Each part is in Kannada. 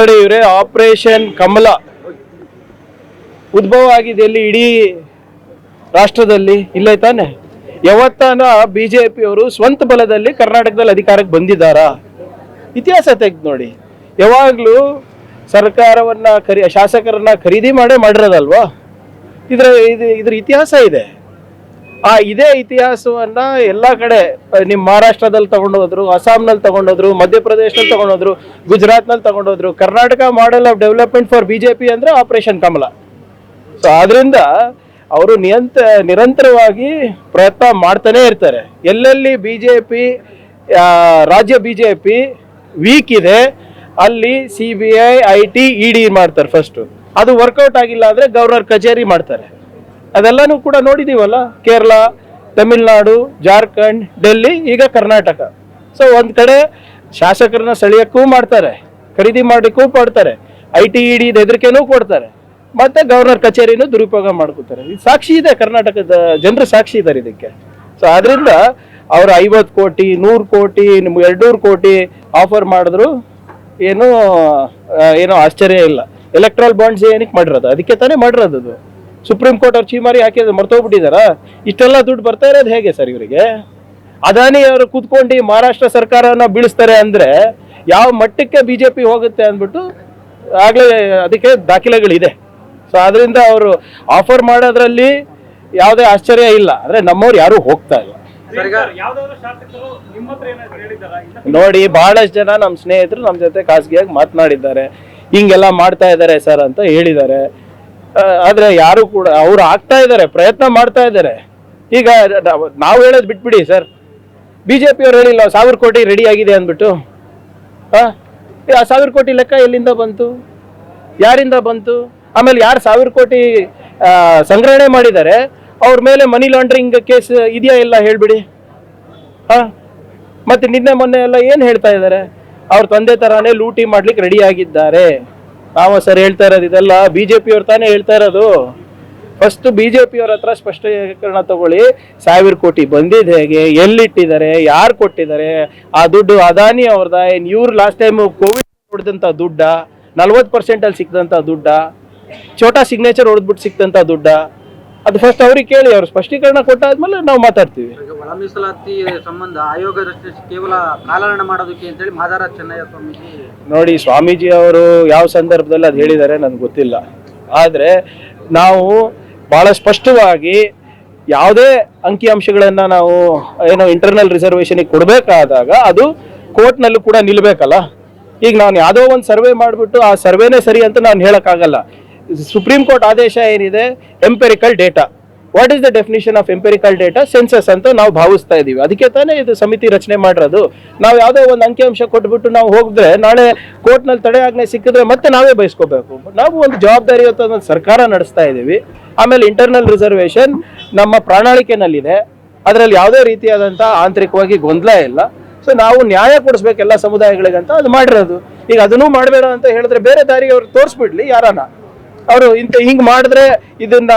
ನೋಡಿ ಇವರೇ ಆಪರೇಷನ್ ಕಮಲ ಉದ್ಭವ ಆಗಿದೆ ಎಲ್ಲಿ ಇಡೀ ರಾಷ್ಟ್ರದಲ್ಲಿ ಇಲ್ಲ ತಾನೆ. ಯಾವತ್ತಾನ ಬಿಜೆಪಿ ಅವರು ಸ್ವಂತ ಬಲದಲ್ಲಿ ಕರ್ನಾಟಕದಲ್ಲಿ ಅಧಿಕಾರಕ್ಕೆ ಬಂದಿದ್ದಾರಾ? ಇತಿಹಾಸ ತೆಗೆದು ನೋಡಿ. ಯಾವಾಗ್ಲೂ ಸರ್ಕಾರವನ್ನ ಶಾಸಕರನ್ನ ಖರೀದಿ ಮಾಡಿರೋದಲ್ವಾ? ಇದ್ರ ಇತಿಹಾಸ ಇದೆ. ಇದೇ ಇತಿಹಾಸವನ್ನ ಎಲ್ಲಾ ಕಡೆ ನಿಮ್ ಮಹಾರಾಷ್ಟ್ರದಲ್ಲಿ ತಗೊಂಡೋದ್ರು, ಅಸ್ಸಾಂನಲ್ಲಿ ತಗೊಂಡೋದ್ರು, ಮಧ್ಯಪ್ರದೇಶದಲ್ಲಿ ತಗೊಂಡೋದ್ರು, ಗುಜರಾತ್ನಲ್ಲಿ ತಗೊಂಡೋದ್ರು. Karnataka model of development for BJP ಅಂದ್ರೆ ಆಪರೇಷನ್ ಕಮಲ. ಸೊ ಆದ್ರಿಂದ ಅವರು ನಿರಂತರವಾಗಿ ಪ್ರಯತ್ನ ಮಾಡ್ತಾನೆ ಇರ್ತಾರೆ. ಎಲ್ಲೆಲ್ಲಿ ಬಿಜೆಪಿ ರಾಜ್ಯ ಬಿಜೆಪಿ ವೀಕ್ ಇದೆ ಅಲ್ಲಿ CBI, IT, ED ಮಾಡ್ತಾರೆ ಫಸ್ಟ್. ಅದು ವರ್ಕೌಟ್ ಆಗಿಲ್ಲ ಅಂದ್ರೆ ಗವರ್ನರ್ ಕಚೇರಿ ಮಾಡ್ತಾರೆ. ಅದೆಲ್ಲಾನು ಕೂಡ ನೋಡಿದೀವಲ್ಲ, ಕೇರಳ, ತಮಿಳ್ನಾಡು, ಜಾರ್ಖಂಡ್, ಡೆಲ್ಲಿ, ಈಗ ಕರ್ನಾಟಕ. ಸೊ ಒಂದ್ ಕಡೆ ಶಾಸಕರನ್ನ ಸೆಳೆಯಕ್ಕೂ ಮಾಡ್ತಾರೆ, ಖರೀದಿ ಮಾಡಲಿಕ್ಕೂ ಕೊಡ್ತಾರೆ, IT, ED ಹೆದರಿಕೆನೂ ಕೊಡ್ತಾರೆ, ಮತ್ತೆ ಗವರ್ನರ್ ಕಚೇರಿನೂ ದುರುಪಯೋಗ ಮಾಡ್ಕೋತಾರೆ. ಇದು ಸಾಕ್ಷಿ ಇದೆ, ಕರ್ನಾಟಕದ ಜನರು ಸಾಕ್ಷಿ ಇದ್ದಾರೆ ಇದಕ್ಕೆ. ಸೊ ಆದ್ರಿಂದ ಅವ್ರು 50 ಕೋಟಿ 100 ಕೋಟಿ 200 ಕೋಟಿ ಆಫರ್ ಮಾಡಿದ್ರು ಏನೋ ಆಶ್ಚರ್ಯ ಇಲ್ಲ. ಎಲೆಕ್ಟ್ರಲ್ ಬಾಂಡ್ಸ್ ಏನಕ್ಕೆ ಮಾಡಿರೋದು? ಅದಕ್ಕೆ ತಾನೇ ಮಾಡಿರೋದು. ಅದು ಸುಪ್ರೀಂ ಕೋರ್ಟ್ ಅವ್ರು ಚೀಮಾರಿ ಹಾಕಿದ್ರೆ ಮರ್ತೋಗ್ಬಿಟ್ಟಿದಾರ? ಇಷ್ಟೆಲ್ಲ ದುಡ್ಡು ಬರ್ತಾ ಇರೋದು ಹೇಗೆ ಸರ್ ಇವರಿಗೆ? ಅದಾನಿ ಅವರು ಕೂತ್ಕೊಂಡು ಮಹಾರಾಷ್ಟ್ರ ಸರ್ಕಾರನ ಬೀಳಿಸ್ತಾರೆ ಅಂದ್ರೆ ಯಾವ ಮಟ್ಟಕ್ಕೆ ಬಿಜೆಪಿ ಹೋಗುತ್ತೆ ಅಂದ್ಬಿಟ್ಟು ಆಗ್ಲೇ ಅದಕ್ಕೆ ದಾಖಲೆಗಳಿದೆ. ಸೊ ಆದ್ರಿಂದ ಅವರು ಆಫರ್ ಮಾಡೋದ್ರಲ್ಲಿ ಯಾವುದೇ ಆಶ್ಚರ್ಯ ಇಲ್ಲ. ಅಂದ್ರೆ ನಮ್ಮವ್ರು ಯಾರು ಹೋಗ್ತಾ ಇಲ್ಲ. ನೋಡಿ, ಬಹಳಷ್ಟು ಜನ ನಮ್ಮ ಸ್ನೇಹಿತರು ನಮ್ಮ ಜೊತೆ ಖಾಸಗಿಯಾಗಿ ಮಾತನಾಡಿದ್ದಾರೆ, ಹಿಂಗೆಲ್ಲ ಮಾಡ್ತಾ ಇದ್ದಾರೆ ಸರ್ ಅಂತ ಹೇಳಿದ್ದಾರೆ. ಆದ್ರೆ ಯಾರು ಕೂಡ ಅವ್ರು ಆಗ್ತಾ ಇದ್ದಾರೆ, ಪ್ರಯತ್ನ ಮಾಡ್ತಾ ಇದ್ದಾರೆ. ಈಗ ನಾವು ಹೇಳೋದು ಬಿಟ್ಬಿಡಿ ಸರ್, ಬಿಜೆಪಿ ಅವ್ರು ಹೇಳಿಲ್ಲ 1000 ಕೋಟಿ ರೆಡಿ ಆಗಿದೆ ಅಂದ್ಬಿಟ್ಟು. ಆ 1000 ಕೋಟಿ ಲೆಕ್ಕ ಎಲ್ಲಿಂದ ಬಂತು? ಯಾರಿಂದ ಬಂತು? ಆಮೇಲೆ ಯಾರು 1000 ಕೋಟಿ ಸಂಗ್ರಹಣೆ ಮಾಡಿದ್ದಾರೆ ಅವ್ರ ಮೇಲೆ ಮನಿ ಲಾಂಡ್ರಿಂಗ್ ಕೇಸ್ ಇದೆಯಾ ಇಲ್ಲ ಹೇಳ್ಬಿಡಿ. ಮತ್ತೆ ನಿನ್ನೆ ಮೊನ್ನೆ ಎಲ್ಲ ಏನ್ ಹೇಳ್ತಾ ಇದ್ದಾರೆ? ಅವ್ರ ತಂದೆ ತರಾನೇ ಲೂಟಿ ಮಾಡ್ಲಿಕ್ಕೆ ರೆಡಿ ಆಗಿದ್ದಾರೆ. ನಾವು ಸರ್ ಹೇಳ್ತಾ ಇರೋದು ಇದೆಲ್ಲ ಬಿಜೆಪಿ ಅವ್ರ ತಾನೇ ಹೇಳ್ತಾ ಇರೋದು. ಫಸ್ಟ್ ಬಿಜೆಪಿ ಅವ್ರ ಹತ್ರ ಸ್ಪಷ್ಟೀಕರಣ ತಗೊಳ್ಳಿ. 1000 ಕೋಟಿ ಬಂದಿದ್ದು ಹೇಗೆ, ಎಲ್ಲಿಟ್ಟಿದ್ದಾರೆ, ಯಾರು ಕೊಟ್ಟಿದ್ದಾರೆ, ಆ ದುಡ್ಡು ಅದಾನಿ ಅವ್ರದ, ಇವ್ರು ಲಾಸ್ಟ್ ಟೈಮ್ ಕೋವಿಡ್ ಹೊಡೆದಂತ ದುಡ್ಡ, 40% ಅಲ್ಲಿ ಸಿಕ್ಕದಂತ ದುಡ್ಡ, ಛೋಟಾ ಸಿಗ್ನೇಚರ್ ಹೊಡೆದ್ಬಿಟ್ಟು ಸಿಕ್ತಂತ ದುಡ್ಡ, ಅದು ಫಸ್ಟ್ ಅವ್ರಿಗೆ ಕೇಳಿ. ಅವ್ರು ಸ್ಪಷ್ಟೀಕರಣ ಕೊಟ್ಟಾದ್ಮೇಲೆ ನಾವು ಮಾತಾಡ್ತೀವಿ. ಒಳ ಮೀಸಲಾತಿ ಸಂಬಂಧ ಆಯೋಗ ಕೇವಲ ಕಾಲಹರಣ ಮಾಡೋದಕ್ಕೆ ಅಂತೇಳಿ ಮಹಾರಾಜ ಚೆನ್ನಯ್ಯ ಸ್ವಾಮೀಜಿ ನೋಡಿ, ಸ್ವಾಮೀಜಿ ಅವರು ಯಾವ ಸಂದರ್ಭದಲ್ಲಿ ಅದು ಹೇಳಿದ್ದಾರೆ ನನ್ಗೆ ಗೊತ್ತಿಲ್ಲ. ಆದ್ರೆ ನಾವು ಬಹಳ ಸ್ಪಷ್ಟವಾಗಿ ಯಾವುದೇ ಅಂಕಿಅಂಶಗಳನ್ನ ನಾವು ಇಂಟರ್ನಲ್ ರಿಸರ್ವೇಶನ್ ಕೊಡ್ಬೇಕಾದಾಗ ಅದು ಕೋರ್ಟ್ನಲ್ಲೂ ಕೂಡ ನಿಲ್ಬೇಕಲ್ಲ. ಈಗ ನಾನು ಯಾವುದೋ ಒಂದು ಸರ್ವೆ ಮಾಡಿಬಿಟ್ಟು ಆ ಸರ್ವೆನೇ ಸರಿ ಅಂತ ನಾನು ಹೇಳಕ್ಕಾಗಲ್ಲ. ಸುಪ್ರೀಂ ಕೋರ್ಟ್ ಆದೇಶ ಏನಿದೆ, empirical data. What is the definition of empirical data? Census ಅಂತ ನಾವು ಭಾವಿಸ್ತಾ ಇದೀವಿ. ಅದಕ್ಕೆ ತಾನೇ ಇದು ಸಮಿತಿ ರಚನೆ ಮಾಡಿರೋದು. ನಾವು ಯಾವುದೋ ಒಂದು ಅಂಕಿಅಂಶ ಕೊಟ್ಬಿಟ್ಟು ನಾವು ಹೋಗಿದ್ರೆ ನಾಳೆ ಕೋರ್ಟ್ನಲ್ಲಿ ತಡೆ ಆಜ್ಞೆ ಸಿಕ್ಕಿದ್ರೆ ಮತ್ತೆ ನಾವೇ ಬಯಸ್ಕೋಬೇಕು. ನಾವು ಒಂದು ಜವಾಬ್ದಾರಿಯುತ ಒಂದು ಸರ್ಕಾರ ನಡೆಸ್ತಾ ಇದ್ದೀವಿ. ಆಮೇಲೆ ಇಂಟರ್ನಲ್ ರಿಸರ್ವೇಶನ್ ನಮ್ಮ ಪ್ರಣಾಳಿಕೆನಲ್ಲಿದೆ, ಅದರಲ್ಲಿ ಯಾವುದೇ ರೀತಿಯಾದಂಥ ಆಂತರಿಕವಾಗಿ ಗೊಂದಲ ಇಲ್ಲ. ಸೊ ನಾವು ನ್ಯಾಯ ಕೊಡಿಸ್ಬೇಕು ಎಲ್ಲ ಸಮುದಾಯಗಳಿಗಂತ ಅದು ಮಾಡಿರೋದು. ಈಗ ಅದನ್ನೂ ಮಾಡಬೇಡ ಅಂತ ಹೇಳಿದ್ರೆ ಬೇರೆ ದಾರಿ ಅವ್ರು ತೋರಿಸ್ಬಿಡ್ಲಿ ಯಾರನ್ನ. ಅವರು ಹಿಂಗ್ ಮಾಡಿದ್ರೆ ಇದನ್ನ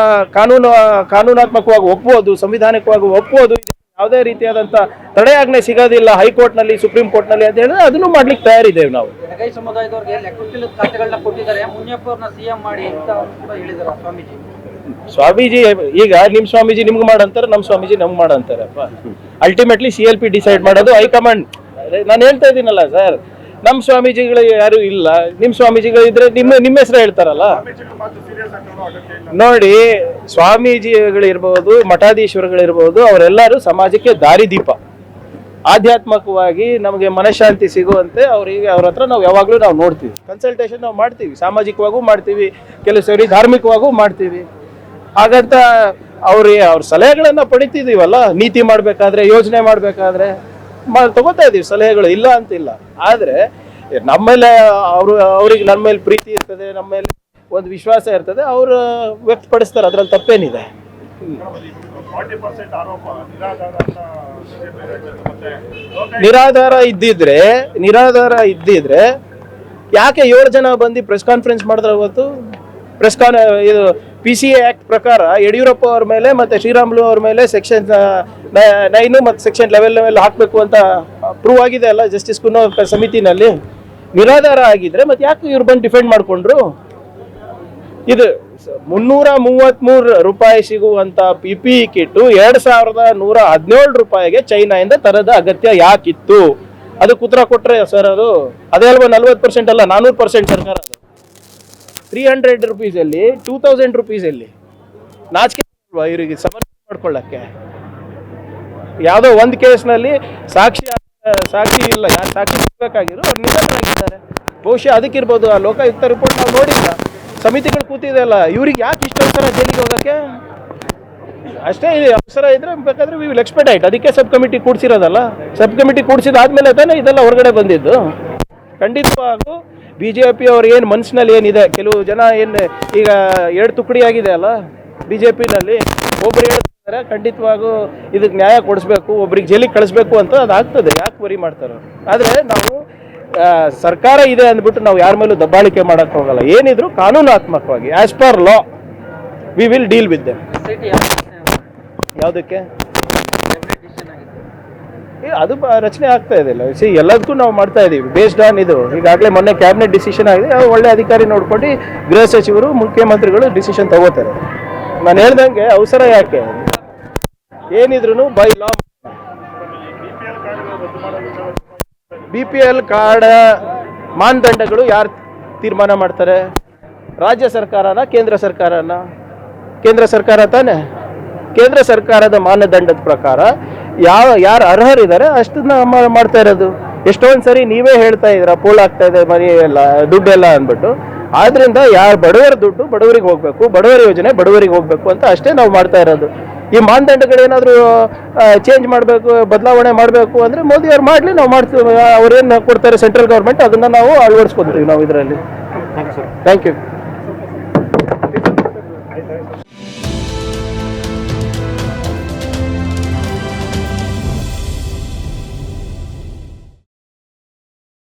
ಕಾನೂನಾತ್ಮಕವಾಗಿ ಒಪ್ಪುವುದು, ಸಂವಿಧಾನಿಕವಾಗಿ ಒಪ್ಪುವುದು, ಯಾವುದೇ ರೀತಿಯಾದಂತ ತಡೆಯಾಜ್ಞೆ ಸಿಗೋದಿಲ್ಲ ಹೈಕೋರ್ಟ್ ನಲ್ಲಿ, ಸುಪ್ರೀಂ ಕೋರ್ಟ್ ನಲ್ಲಿ ಅಂತ ಹೇಳಿದ್ರೆ ಅದನ್ನು ಮಾಡ್ಲಿಕ್ಕೆ ತಯಾರಿದ್ದೇವೆ ನಾವು. ಸಮುದಾಯದವರಿಗೆ ಲೆಕ್ಕಕ್ಕಿಲ್ಲದ ಖಾತೆಗಳನ್ನ ಕೊಟ್ಟಿದ್ದಾರೆ, ಮುನಿಯಪ್ಪ ಅವ್ರನ್ನ CM ಮಾಡಿ ಅಂತ ಕೂಡ ಹೇಳಿದ್ದಾರೆ ಸ್ವಾಮೀಜಿ. ಈಗ ನಿಮ್ ಸ್ವಾಮೀಜಿ ನಿಮ್ಗೆ ಮಾಡಂತಾರೆ, ನಮ್ ಸ್ವಾಮೀಜಿ ನಮ್ಗೆ ಮಾಡಂತಾರಪ್ಪ. ಅಲ್ಟಿಮೇಟ್ಲಿ CLP ಡಿಸೈಡ್ ಮಾಡೋದು ಹೈಕಮಾಂಡ್. ನಾನು ಹೇಳ್ತಾ ಇದ್ದೀನಲ್ಲ ಸರ್, ನಮ್ ಸ್ವಾಮೀಜಿಗಳು ಯಾರು ಇಲ್ಲ, ನಿಮ್ ಸ್ವಾಮೀಜಿಗಳು ಇದ್ರೆ ನಿಮ್ಮ ಹೆಸರು ಹೇಳ್ತಾರಲ್ಲ. ನೋಡಿ, ಸ್ವಾಮೀಜಿಗಳಿರ್ಬೋದು, ಮಠಾಧೀಶ್ವರಗಳಿರ್ಬೋದು, ಅವರೆಲ್ಲರೂ ಸಮಾಜಕ್ಕೆ ದಾರಿದೀಪ. ಆಧ್ಯಾತ್ಮಿಕವಾಗಿ ನಮಗೆ ಮನಃಶಾಂತಿ ಸಿಗುವಂತೆ ಅವ್ರ ಹತ್ರ ನಾವು ಯಾವಾಗ್ಲೂ ನಾವು ನೋಡ್ತೀವಿ. ಕನ್ಸಲ್ಟೇಷನ್ ನಾವು ಮಾಡ್ತೀವಿ, ಸಾಮಾಜಿಕವಾಗೂ ಮಾಡ್ತೀವಿ, ಕೆಲವು ಸರಿ ಧಾರ್ಮಿಕವಾಗೂ ಮಾಡ್ತೀವಿ. ಹಾಗಂತ ಅವ್ರ ಸಲಹೆಗಳನ್ನ ಪಡಿತಿದೀವಲ್ಲ. ನೀತಿ ಮಾಡ್ಬೇಕಾದ್ರೆ, ಯೋಜನೆ ಮಾಡ್ಬೇಕಾದ್ರೆ ತಗೋತಾ ಇದೀವಿ ಸಲಹೆಗಳು, ಇಲ್ಲ ಅಂತಿಲ್ಲ. ಆದ್ರೆ ನಮ್ಮೇಲೆ ಅವ್ರಿಗೆ ನಮ್ಮ ಮೇಲೆ ಪ್ರೀತಿ ಇರ್ತದೆ, ನಮ್ಮ ಮೇಲೆ ಒಂದು ವಿಶ್ವಾಸ ಇರ್ತದೆ, ಅವ್ರು ವ್ಯಕ್ತಪಡಿಸ್ತಾರೆ, ಅದ್ರಲ್ಲಿ ತಪ್ಪೇನಿದೆ. ನಿರಾಧಾರ ಇದ್ದಿದ್ರೆ ಯಾಕೆ 7 ಜನ ಬಂದು ಪ್ರೆಸ್ ಕಾನ್ಫರೆನ್ಸ್ ಮಾಡಿದ್ರೆ ಅವತ್ತು? ಇದು PCA ಆಕ್ಟ್ ಪ್ರಕಾರ ಯಡಿಯೂರಪ್ಪ ಅವ್ರ ಮೇಲೆ ಮತ್ತೆ ಶ್ರೀರಾಮುಲು ಅವ್ರ ಮೇಲೆ ಸೆಕ್ಷನ್ 9 ಮತ್ತು ಸೆಕ್ಷನ್ 11 ಹಾಕಬೇಕು ಅಂತ ಪ್ರೂವ್ ಆಗಿದೆ ಅಲ್ಲ ಜಸ್ಟಿಸ್ ಕುನ್ನೋ ಸಮಿತಿನಲ್ಲಿ. ನಿರಾಧಾರ ಆಗಿದ್ರೆ ಮತ್ತೆ ಯಾಕೆ ಇವ್ರು ಬಂದು ಡಿಫೆಂಡ್ ಮಾಡ್ಕೊಂಡ್ರು? ಇದು 333 ರೂಪಾಯಿ ಸಿಗುವಂತ PPE ಕಿಟ್ಟು 2117 ರೂಪಾಯಿಗೆ ಚೈನಾದಿಂದ ತರದ ಅಗತ್ಯ ಯಾಕಿತ್ತು? ಅದಕ್ಕೆ ಉತ್ತರ ಕೊಟ್ರೆ ಸರ್ ಅದೇ ಅಲ್ವಾ 40% ಅಲ್ಲ 400% ಸರ್ಕಾರ. ಅದು 300 ರುಪೀಸಲ್ಲಿ 2000 ರುಪೀಸಲ್ಲಿ ನಾಚಿಕೆ ಅಲ್ವಾ ಇವರಿಗೆ ಸಮರ್ಥನೆ ಮಾಡ್ಕೊಳ್ಳಕ್ಕೆ? ಯಾವುದೋ ಒಂದು ಕೇಸ್ನಲ್ಲಿ ಸಾಕ್ಷಿ ಇಲ್ಲ, ಯಾರು ಸಾಕ್ಷಿ ಸಿಗಬೇಕಾಗಿರೋ ಅವ್ರು ನಿಧನರಾಗಿದ್ದಾರೆ. ಬಹುಶಃ ಅದಕ್ಕಿರ್ಬೋದು. ಆ ಲೋಕಾಯುಕ್ತ ರಿಪೋರ್ಟ್ ನಾವು ನೋಡಿಲ್ಲ, ಸಮಿತಿಗಳು ಕೂತಿದೆ ಅಲ್ಲ, ಇವ್ರಿಗೆ ಯಾಕೆ ಇಷ್ಟು ಅವಸರ ಜೈಲಿಗೆ ಹೋಗೋಕ್ಕೆ? ಅಷ್ಟೇ ಅವಸರ ಇದ್ರೆ ಬೇಕಾದ್ರೆ ವಿ ವಿಲ್ ಎಕ್ಸ್ಪೆಡೈಟ್. ಅದಕ್ಕೆ ಸಬ್ ಕಮಿಟಿ ಕೂಡಿಸಿರೋದಲ್ಲ. ಸಬ್ ಕಮಿಟಿ ಕೂಡಿಸಿದಾದ್ಮೇಲೆ ತಾನೇ ಇದೆಲ್ಲ ಹೊರಗಡೆ ಬಂದಿದ್ದು. ಖಂಡಿತವಾಗೂ BJP ಅವ್ರು ಏನು ಮನಸ್ಸಿನಲ್ಲಿ ಏನಿದೆ, ಕೆಲವು ಜನ ಏನು ಈಗ 2 ತುಕಡಿ ಆಗಿದೆ ಅಲ್ಲ BJPನಲ್ಲಿ, ಒಬ್ರು ಹೇಳ್ತಾರೆ ಖಂಡಿತವಾಗೂ ಇದಕ್ಕೆ ನ್ಯಾಯ ಕೊಡಿಸ್ಬೇಕು, ಒಬ್ರಿಗೆ ಜೈಲಿಗೆ ಕಳಿಸ್ಬೇಕು ಅಂತ ಅದಾಗ್ತದೆ. ಯಾಕೆ ವರಿ ಮಾಡ್ತಾರೆ? ಆದರೆ ನಾವು ಸರ್ಕಾರ ಇದೆ ಅಂದ್ಬಿಟ್ಟು ನಾವು ಯಾರ ಮೇಲೂ ದಬ್ಬಾಳಿಕೆ ಮಾಡೋಕ್ಕೆ ಹೋಗಲ್ಲ. ಏನಿದ್ರು ಕಾನೂನಾತ್ಮಕವಾಗಿ as per law we will deal with them. ಯಾವುದಕ್ಕೆ ಅದು ರಚನೆ ಆಗ್ತಾ ಇದೆ ಇಲ್ಲ, ಎಲ್ಲದಕ್ಕೂ ನಾವು ಮಾಡ್ತಾ ಇದ್ದೀವಿ ಬೇಸ್ಡ್ ಆನ್ ಇದು. ಈಗಾಗಲೇ ಮೊನ್ನೆ ಕ್ಯಾಬಿನೆಟ್ ಡಿಸಿಷನ್ ಆಗಿದೆ. ಒಳ್ಳೆ ಅಧಿಕಾರಿ ನೋಡ್ಕೊಂಡು ಗೃಹ ಸಚಿವರು, ಮುಖ್ಯಮಂತ್ರಿಗಳು ಡಿಸಿಷನ್ ತಗೋತಾರೆ. ನಾನು ಹೇಳ್ದಂಗೆ ಅವಸರ ಯಾಕೆ? ಏನಿದ್ರು ಬೈ ಲಾ. BPL ಕಾರ್ಡ್ ಮಾನದಂಡಗಳು ಯಾರು ತೀರ್ಮಾನ ಮಾಡ್ತಾರೆ? ರಾಜ್ಯ ಸರ್ಕಾರನ, ಕೇಂದ್ರ ಸರ್ಕಾರನ? ಕೇಂದ್ರ ಸರ್ಕಾರ ತಾನೆ. ಕೇಂದ್ರ ಸರ್ಕಾರದ ಮಾನದಂಡದ ಪ್ರಕಾರ ಯಾರು ಅರ್ಹರಿದ್ದಾರೆ ಅಷ್ಟನ್ನ ಮಾಡ್ತಾ ಇರೋದು. ಎಷ್ಟೊಂದು ಸರಿ ನೀವೇ ಹೇಳ್ತಾ ಇದ್ದೀರಾ ಪೋಲ್ ಆಗ್ತಾ ಇದೆ ಮನಿ ಎಲ್ಲ ದುಡ್ಡೆಲ್ಲ ಅಂದ್ಬಿಟ್ಟು. ಆದ್ರಿಂದ ಯಾರು ಬಡವರ ದುಡ್ಡು ಬಡವರಿಗೆ ಹೋಗ್ಬೇಕು, ಬಡವರ ಯೋಜನೆ ಬಡವರಿಗೆ ಹೋಗ್ಬೇಕು ಅಂತ ಅಷ್ಟೇ ನಾವು ಮಾಡ್ತಾ ಇರೋದು. ಈ ಮಾನದಂಡಗಳು ಏನಾದರೂ ಚೇಂಜ್ ಮಾಡಬೇಕು, ಬದಲಾವಣೆ ಮಾಡಬೇಕು ಅಂದರೆ ಮೋದಿ ಅವ್ರು ಮಾಡಲಿ, ನಾವು ಮಾಡ್ತೀವಿ. ಅವ್ರೇನು ಕೊಡ್ತಾರೆ ಸೆಂಟ್ರಲ್ ಗೌರ್ಮೆಂಟ್, ಅದನ್ನು ನಾವು ಅಳವಡಿಸ್ಕೊತೀವಿ ನಾವು ಇದರಲ್ಲಿ. Thank you.